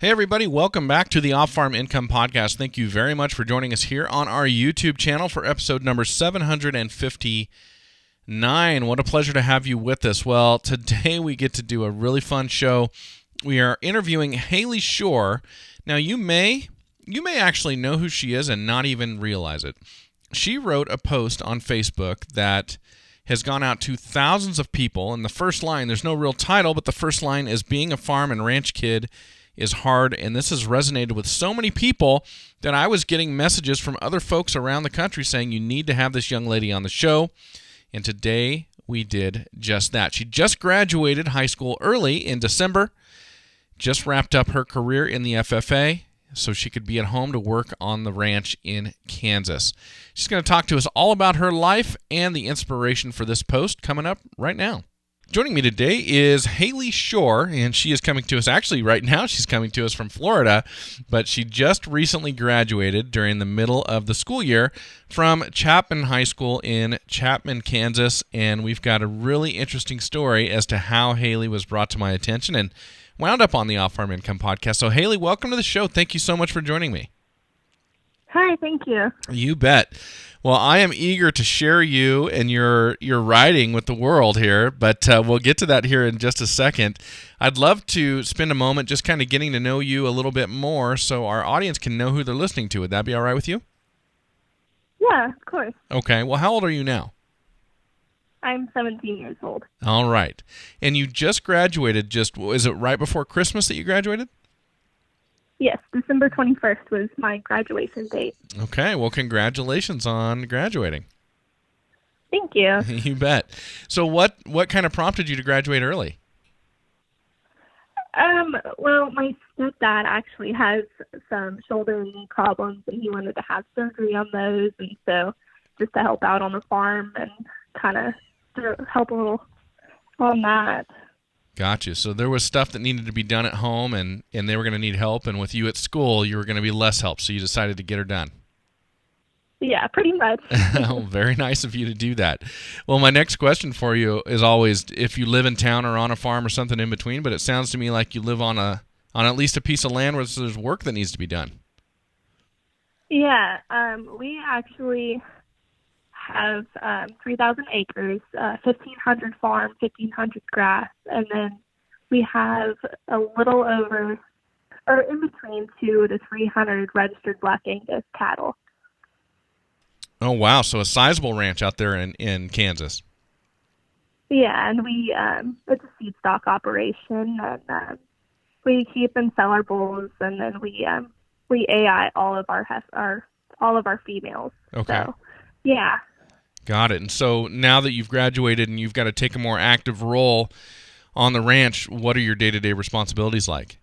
Hey everybody, welcome back to the Off-Farm Income Podcast. Thank you very much for joining us here on our YouTube channel for episode number 759. What a pleasure to have you with us. Well, today we get to do a really fun show. We are interviewing Haley Shore. Now you may actually know who she is and not even realize it. She wrote a post on Facebook that has gone out to thousands of people, and the first line, there's no real title, but the first line is, "Being a farm and ranch kid is hard," and this has resonated with so many people that I was getting messages from other folks around the country saying you need to have this young lady on the show, and today we did just that. She just graduated high school early in December, just wrapped up her career in the FFA, so she could be at home to work on the ranch in Kansas. She's going to talk to us all about her life and the inspiration for this post coming up right now. Joining me today is Haley Shore, and she is coming to us, actually right now she's coming to us from Florida, but she just recently graduated during the middle of the school year from Chapman High School in Chapman, Kansas, and we've got a really interesting story as to how Haley was brought to my attention and wound up on the Off-Farm Income Podcast. So Haley, welcome to the show. Thank you so much for joining me. Hi, thank you. You bet. Well, I am eager to share you and your writing with the world here, but we'll get to that here in just a second. I'd love to spend a moment just kind of getting to know you a little bit more so our audience can know who they're listening to. Would that be all right with you? Yeah, of course. Okay. Well, how old are you now? I'm 17 years old. All right. And you just graduated, is it right before Christmas that you graduated? Yes, December 21st was my graduation date. Okay. Well, congratulations on graduating. Thank you. You bet. So what kind of prompted you to graduate early? Well, my stepdad actually has some shoulder and knee problems, and he wanted to have surgery on those, and so just to help out on the farm and kind of to help a little on that. Gotcha. So there was stuff that needed to be done at home, and they were going to need help, and with you at school, you were going to be less help, so you decided to get her done. Yeah, pretty much. Oh, very nice of you to do that. Well, my next question for you is always if you live in town or on a farm or something in between, but it sounds to me like you live on at least a piece of land where there's work that needs to be done. Yeah, we actually have 3,000 acres, 1,500 farm, 1,500 grass, and then we have a little over, or in between 200 to 300 registered Black Angus cattle. Oh, wow. So a sizable ranch out there in Kansas. Yeah, and we it's a feed stock operation, and we keep and sell our bulls, and then we AI all of our females. Okay. So, yeah. Got it. And so now that you've graduated and you've got to take a more active role on the ranch, what are your day-to-day responsibilities like?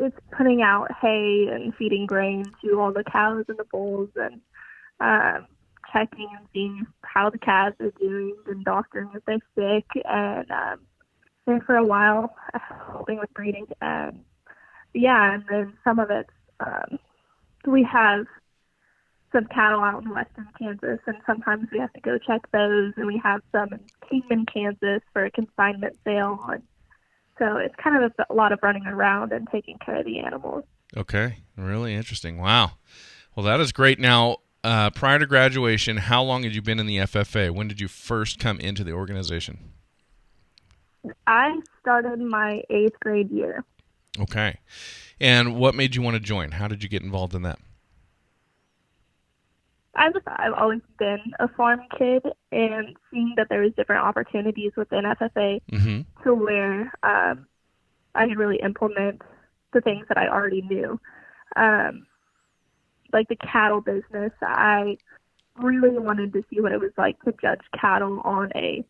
It's putting out hay and feeding grain to all the cows and the bulls, and checking and seeing how the calves are doing and doctoring if they're sick, and for a while helping with breeding. Yeah, and then some of it, we have some cattle out in western Kansas, and sometimes we have to go check those, and we have some in Kingman, Kansas for a consignment sale. And so it's kind of a lot of running around and taking care of the animals. Okay, really interesting. Wow. Well, that is great. Now, prior to graduation, how long had you been in the FFA? When did you first come into the organization? I started my 8th grade year. Okay. And what made you want to join? How did you get involved in that? I've always been a farm kid, and seeing that there was different opportunities within FFA to where I could really implement the things that I already knew. Like the cattle business, I really wanted to see what it was like to judge cattle on a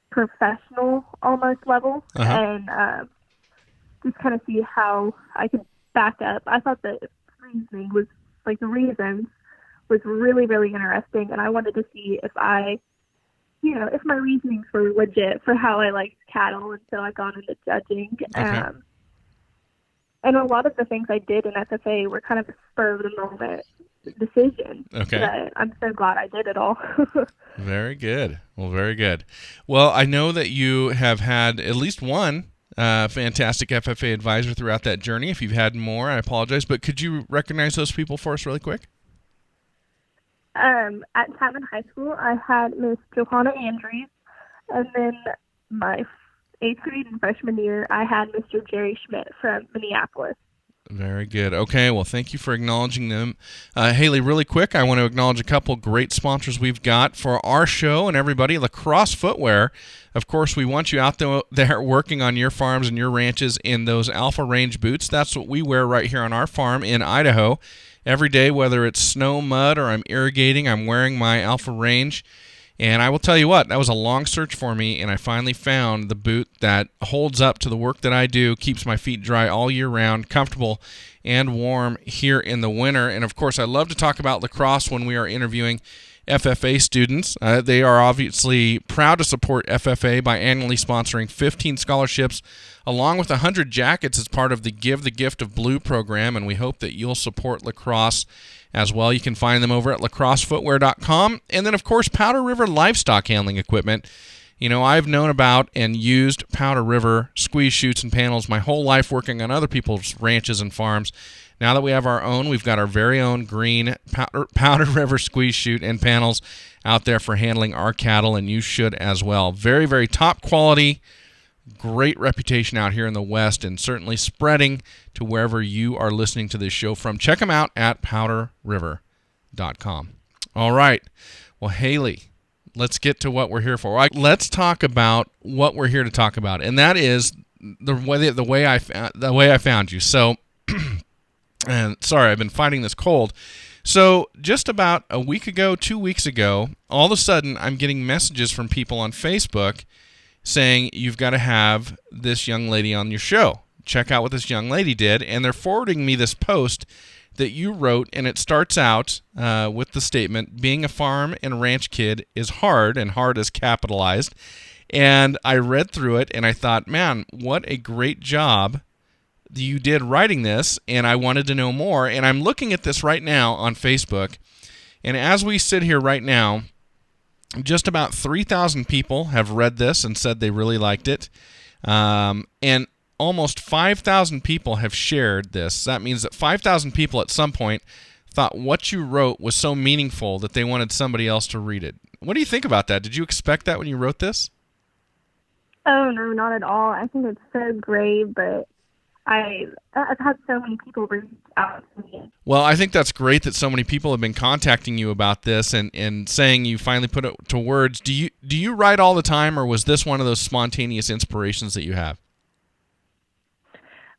professional almost level, and just kind of see how I could back up. I thought the reasoning was, like the reasons was really, really interesting, and I wanted to see if if my reasonings were legit for how I liked cattle, and so I got into judging. Okay. And a lot of the things I did in FFA were kind of a spur of the moment decision. Okay. But I'm so glad I did it all. Very good. Well, very good. Well, I know that you have had at least one fantastic FFA advisor throughout that journey. If you've had more, I apologize, but could you recognize those people for us really quick? At Chapman High School, I had Miss Johanna Andrews, and then my 8th grade and freshman year, I had Mr. Jerry Schmidt from Minneapolis. Very good. Okay, well, thank you for acknowledging them. Haley, really quick, I want to acknowledge a couple great sponsors we've got for our show and everybody. Lacrosse Footwear. Of course, we want you out there working on your farms and your ranches in those Alpha Range boots. That's what we wear right here on our farm in Idaho. Every day, whether it's snow, mud, or I'm irrigating, I'm wearing my Alpha Range. And I will tell you what, that was a long search for me, and I finally found the boot that holds up to the work that I do, keeps my feet dry all year round, comfortable and warm here in the winter. And, of course, I love to talk about lacrosse when we are interviewing FFA students. They are obviously proud to support FFA by annually sponsoring 15 scholarships along with 100 jackets as part of the Give the Gift of Blue program, and we hope that you'll support lacrosse as well. You can find them over at lacrossefootwear.com. And then, of course, Powder River Livestock Handling Equipment. You know, I've known about and used Powder River squeeze chutes and panels my whole life working on other people's ranches and farms. Now that we have our own, we've got our very own green Powder River squeeze chute and panels out there for handling our cattle, and you should as well. Very, very top quality, great reputation out here in the West, and certainly spreading to wherever you are listening to this show from. Check them out at powderriver.com. All right. Well, Haley, let's get to what we're here for. Let's talk about what we're here to talk about, and that is the way I found you. So, and sorry, I've been fighting this cold. So just about a week ago, 2 weeks ago, all of a sudden I'm getting messages from people on Facebook saying, you've got to have this young lady on your show. Check out what this young lady did. And they're forwarding me this post that you wrote, and it starts out with the statement, being a farm and ranch kid is hard, and hard is capitalized. And I read through it, and I thought, man, what a great job you did writing this, and I wanted to know more. And I'm looking at this right now on Facebook, and as we sit here right now, just about 3,000 people have read this and said they really liked it, and almost 5,000 people have shared this. That means that 5,000 people at some point thought what you wrote was so meaningful that they wanted somebody else to read it. What do you think about that? Did you expect that when you wrote this? Oh, no, not at all. I think it's so great, but I've had so many people reach out to me. Well, I think that's great that so many people have been contacting you about this and saying you finally put it to words. Do you write all the time, or was this one of those spontaneous inspirations that you have?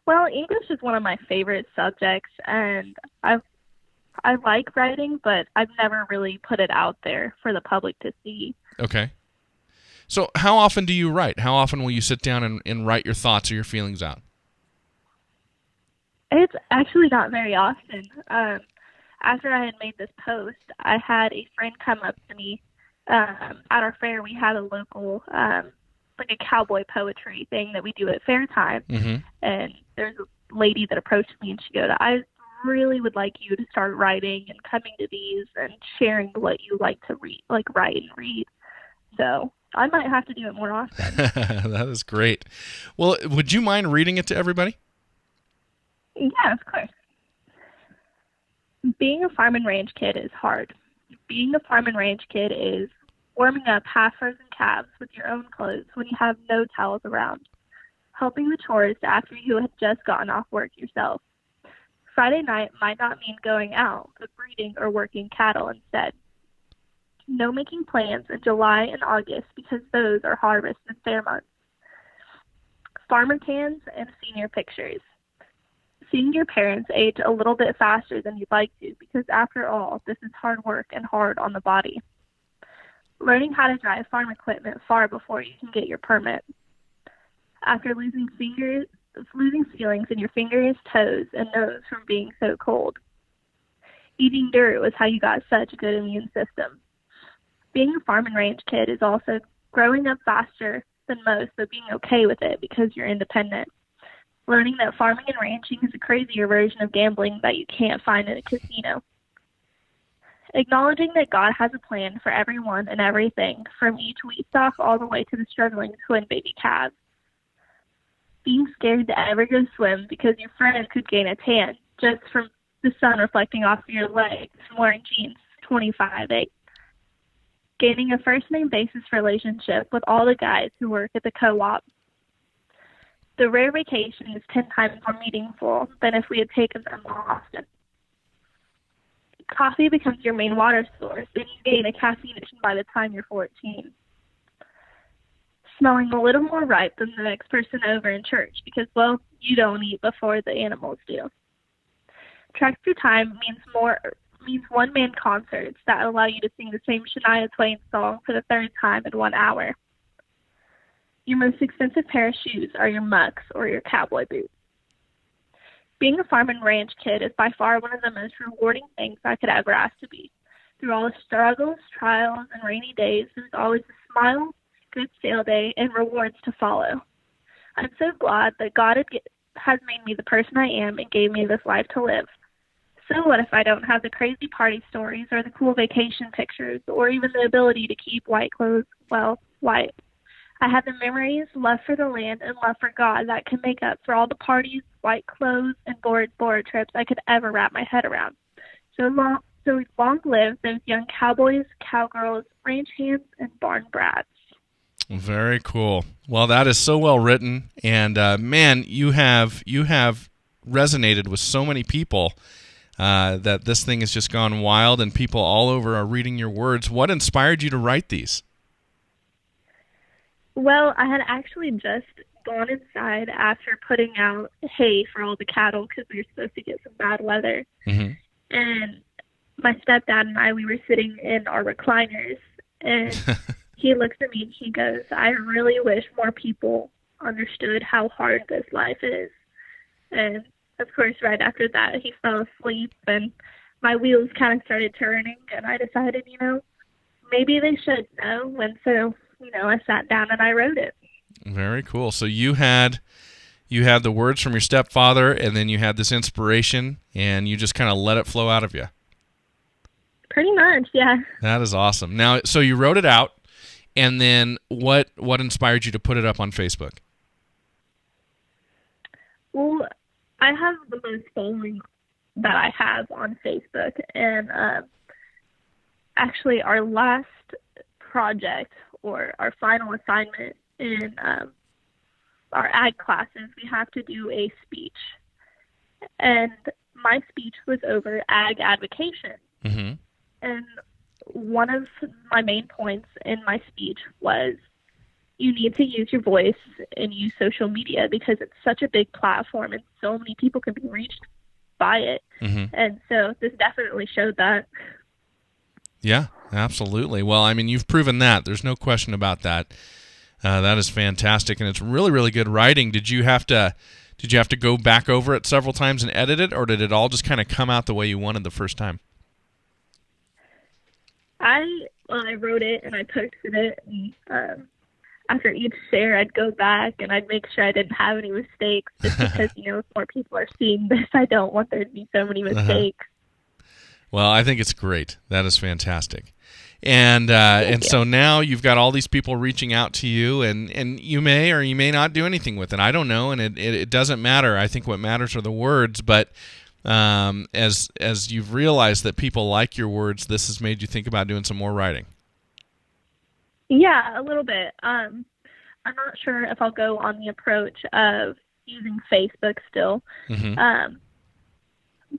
Well, English is one of my favorite subjects, and I like writing, but I've never really put it out there for the public to see. Okay. So how often do you write? How often will you sit down and write your thoughts or your feelings out? It's actually not very often. After I had made this post, I had a friend come up to me. At our fair, we had a local, like a cowboy poetry thing that we do at fair time. Mm-hmm. And there's a lady that approached me, and she goes, I really would like you to start writing and coming to these and sharing what you like to read, like write and read. So I might have to do it more often. That is great. Well, would you mind reading it to everybody? Yeah, of course. Being a farm and ranch kid is hard. Being a farm and ranch kid is warming up half-frozen calves with your own clothes when you have no towels around, helping the chores after you have just gotten off work yourself. Friday night might not mean going out, but breeding or working cattle instead. No making plans in July and August because those are harvest and fair months. Farmer cans and senior pictures. Seeing your parents age a little bit faster than you'd like to because, after all, this is hard work and hard on the body. Learning how to drive farm equipment far before you can get your permit. After losing feelings in your fingers, toes, and nose from being so cold. Eating dirt was how you got such a good immune system. Being a farm and ranch kid is also growing up faster than most, but being okay with it because you're independent. Learning that farming and ranching is a crazier version of gambling that you can't find in a casino. Acknowledging that God has a plan for everyone and everything, from each wheat stalk all the way to the struggling twin baby calves. being scared to ever go swim because your friend could gain a tan just from the sun reflecting off of your legs from wearing jeans 25-8. Gaining a first-name basis relationship with all the guys who work at the co-op. The rare vacation is 10 times more meaningful than if we had taken them more often. Coffee becomes your main water source, and you gain a caffeine addiction by the time you're 14. Smelling a little more ripe than the next person over in church because, well, you don't eat before the animals do. Tractor time means one-man concerts that allow you to sing the same Shania Twain song for the third time in 1 hour. Your most expensive pair of shoes are your mucks or your cowboy boots. Being a farm and ranch kid is by far one of the most rewarding things I could ever ask to be. Through all the struggles, trials, and rainy days, there's always a smile, good sale day, and rewards to follow. I'm so glad that God has made me the person I am and gave me this life to live. So what if I don't have the crazy party stories or the cool vacation pictures or even the ability to keep white clothes, well, white? I have the memories, love for the land, and love for God that can make up for all the parties, white clothes, and board trips I could ever wrap my head around. So long live those young cowboys, cowgirls, ranch hands, and barn brats. Very cool. Well, that is so well written, and man, you have resonated with so many people that this thing has just gone wild, and people all over are reading your words. What inspired you to write these? Well, I had actually just gone inside after putting out hay for all the cattle because we were supposed to get some bad weather. Mm-hmm. And my stepdad and I, we were sitting in our recliners, and he looks at me and he goes, I really wish more people understood how hard this life is. And, of course, right after that, he fell asleep, and my wheels kind of started turning, and I decided, maybe they should know. And so, I sat down and I wrote it. Very cool. So you had the words from your stepfather, and then you had this inspiration, and you just kind of let it flow out of you. Pretty much, yeah. That is awesome. Now, so you wrote it out, and then what inspired you to put it up on Facebook? Well, I have the most following that I have on Facebook, and actually our last project or our final assignment in our ag classes, we have to do a speech. And my speech was over ag advocation. Mm-hmm. And one of my main points in my speech was you need to use your voice and use social media because it's such a big platform and so many people can be reached by it. Mm-hmm. And so this definitely showed that. Yeah, absolutely. Well, I mean, you've proven that. There's no question about that. That is fantastic, and it's really, really good writing. Did you have to go back over it several times and edit it, or did it all just kind of come out the way you wanted the first time? I wrote it and I posted it, and after each share, I'd go back and I'd make sure I didn't have any mistakes, just because if more people are seeing this, I don't want there to be so many mistakes. Well, I think it's great. That is fantastic. And so now you've got all these people reaching out to you, and you may or you may not do anything with it. I don't know, and it doesn't matter. I think what matters are the words. But as you've realized that people like your words, this has made you think about doing some more writing. Yeah, a little bit. I'm not sure if I'll go on the approach of using Facebook still. Mm-hmm.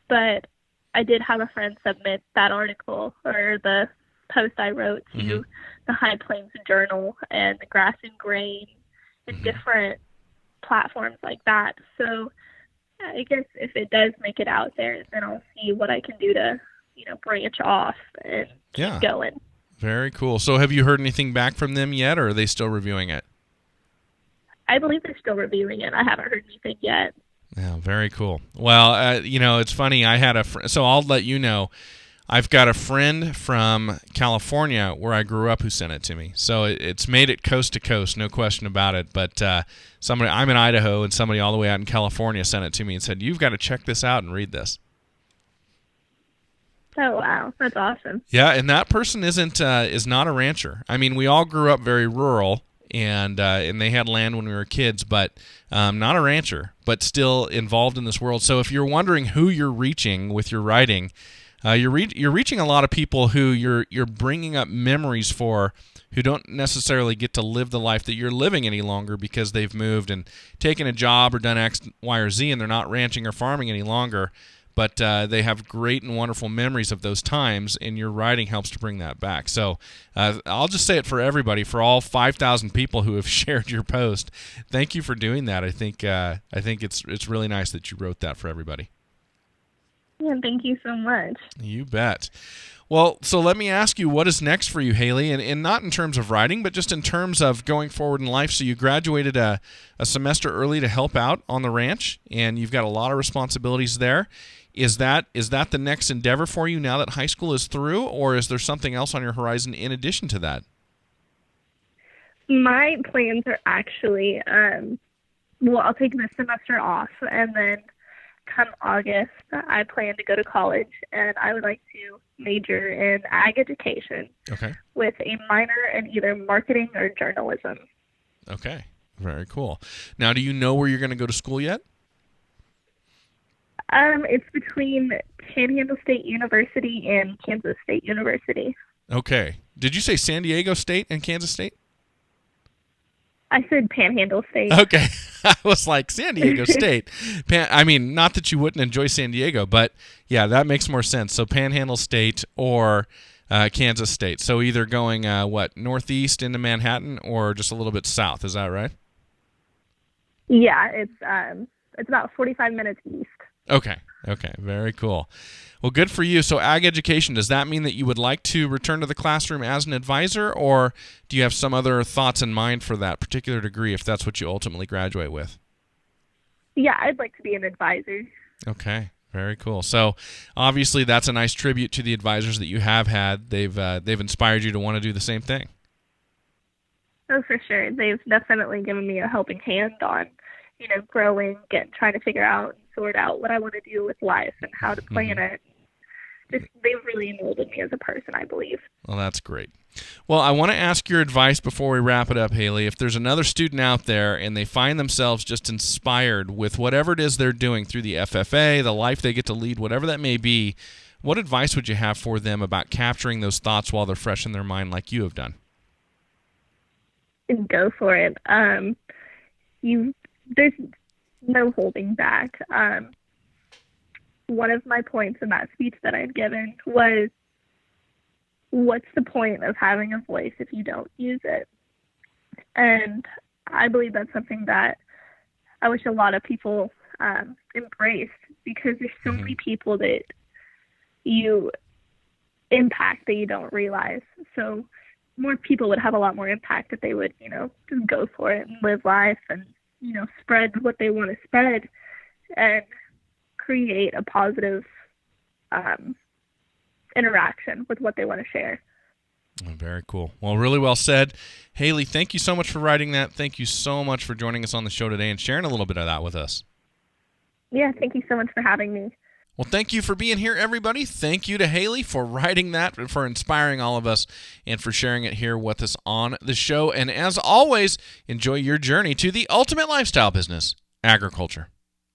But I did have a friend submit that article or the post I wrote to mm-hmm. the High Plains Journal and the Grass and Grain and mm-hmm. different platforms like that. So I guess if it does make it out there, then I'll see what I can do to, branch off and keep going. Very cool. So have you heard anything back from them yet, or are they still reviewing it? I believe they're still reviewing it. I haven't heard anything yet. Yeah, very cool. Well, it's funny. I had so I'll let you know. I've got a friend from California where I grew up who sent it to me. So it's made it coast to coast, no question about it. But I'm in Idaho, and somebody all the way out in California sent it to me and said, "You've got to check this out and read this." Oh, wow. That's awesome. Yeah, and that person is not a rancher. I mean, we all grew up very rural, and they had land when we were kids, but not a rancher, but still involved in this world. So if you're wondering who you're reaching with your writing, you're reaching a lot of people who you're bringing up memories for, who don't necessarily get to live the life that you're living any longer because they've moved and taken a job or done X, Y, or Z, and they're not ranching or farming any longer. But they have great and wonderful memories of those times, and your writing helps to bring that back. So I'll just say it for everybody, for all 5,000 people who have shared your post. Thank you for doing that. I think it's really nice that you wrote that for everybody. Yeah, thank you so much. You bet. Well, so let me ask you, what is next for you, Haley? And not in terms of writing, but just in terms of going forward in life. So you graduated a semester early to help out on the ranch, and you've got a lot of responsibilities there. Is that the next endeavor for you now that high school is through, or is there something else on your horizon in addition to that? My plans are actually, I'll take this semester off, and then come August, I plan to go to college, and I would like to major in ag education with a minor in either marketing or journalism. Okay, very cool. Now, do you know where you're going to go to school yet? It's between Panhandle State University and Kansas State University. Okay. Did you say San Diego State and Kansas State? I said Panhandle State. Okay. I was like, San Diego State. I mean, not that you wouldn't enjoy San Diego, but yeah, that makes more sense. So Panhandle State or Kansas State. So either going, northeast into Manhattan or just a little bit south. Is that right? Yeah, it's about 45 minutes east. Okay. Very cool. Well, good for you. So ag education, does that mean that you would like to return to the classroom as an advisor, or do you have some other thoughts in mind for that particular degree if that's what you ultimately graduate with? Yeah, I'd like to be an advisor. Okay. Very cool. So obviously that's a nice tribute to the advisors that you have had. They've inspired you to want to do the same thing. Oh, for sure. They've definitely given me a helping hand on, growing and trying to figure out and sort out what I want to do with life and how to plan it. They've really molded me as a person, I believe. Well, that's great. Well, I want to ask your advice before we wrap it up, Haley. If there's another student out there and they find themselves just inspired with whatever it is they're doing through the FFA, the life they get to lead, whatever that may be, what advice would you have for them about capturing those thoughts while they're fresh in their mind like you have done? Go for it. There's no holding back. One of my points in that speech that I'd given was, what's the point of having a voice if you don't use it? And I believe that's something that I wish a lot of people embraced, because there's so many people that you impact that you don't realize. So more people would have a lot more impact if they would, just go for it and live life and, spread what they want to spread and create a positive interaction with what they want to share. Very cool. Well, really well said. Haley, thank you so much for writing that. Thank you so much for joining us on the show today and sharing a little bit of that with us. Yeah, thank you so much for having me. Well, thank you for being here, everybody. Thank you to Haley for writing that, for inspiring all of us, and for sharing it here with us on the show. And as always, enjoy your journey to the ultimate lifestyle business, agriculture.